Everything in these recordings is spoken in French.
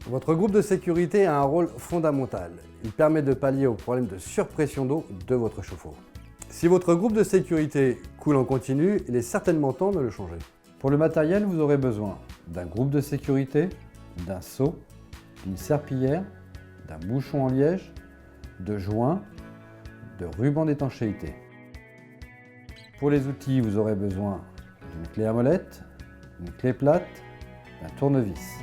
Votre groupe de sécurité a un rôle fondamental. Il permet de pallier au problème de surpression d'eau de votre chauffe-eau. Si votre groupe de sécurité coule en continu, il est certainement temps de le changer. Pour le matériel, vous aurez besoin d'un groupe de sécurité, d'un seau, d'une serpillière, d'un bouchon en liège, de joints, de ruban d'étanchéité. Pour les outils, vous aurez besoin d'une clé à molette, d'une clé plate, d'un tournevis.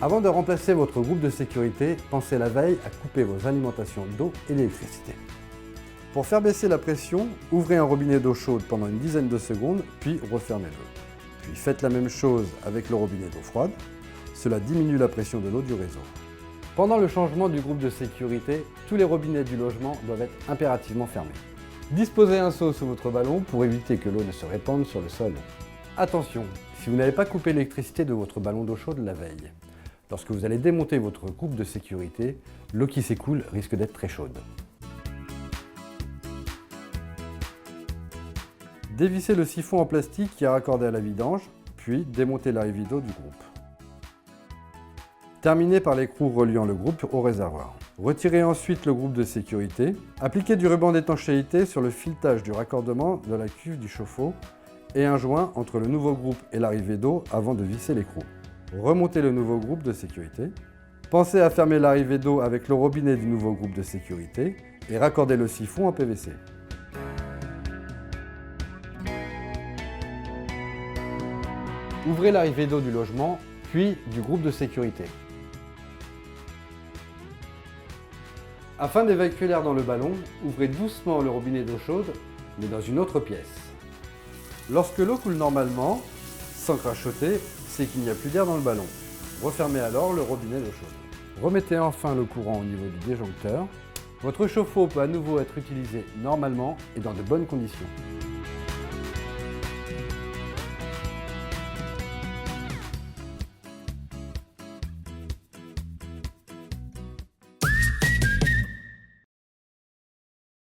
Avant de remplacer votre groupe de sécurité, pensez la veille à couper vos alimentations d'eau et d'électricité. Pour faire baisser la pression, ouvrez un robinet d'eau chaude pendant une dizaine de secondes, puis refermez-le. Puis faites la même chose avec le robinet d'eau froide. Cela diminue la pression de l'eau du réseau. Pendant le changement du groupe de sécurité, tous les robinets du logement doivent être impérativement fermés. Disposez un seau sous votre ballon pour éviter que l'eau ne se répande sur le sol. Attention, si vous n'avez pas coupé l'électricité de votre ballon d'eau chaude la veille, lorsque vous allez démonter votre groupe de sécurité, l'eau qui s'écoule risque d'être très chaude. Dévissez le siphon en plastique qui est raccordé à la vidange, puis démontez la rivido du groupe. Terminez par l'écrou reliant le groupe au réservoir. Retirez ensuite le groupe de sécurité. Appliquez du ruban d'étanchéité sur le filetage du raccordement de la cuve du chauffe-eau et un joint entre le nouveau groupe et l'arrivée d'eau avant de visser l'écrou. Remontez le nouveau groupe de sécurité. Pensez à fermer l'arrivée d'eau avec le robinet du nouveau groupe de sécurité et raccordez le siphon en PVC. Ouvrez l'arrivée d'eau du logement, puis du groupe de sécurité. Afin d'évacuer l'air dans le ballon, ouvrez doucement le robinet d'eau chaude, mais dans une autre pièce. Lorsque l'eau coule normalement, sans crachoter, c'est qu'il n'y a plus d'air dans le ballon. Refermez alors le robinet d'eau chaude. Remettez enfin le courant au niveau du disjoncteur. Votre chauffe-eau peut à nouveau être utilisé normalement et dans de bonnes conditions.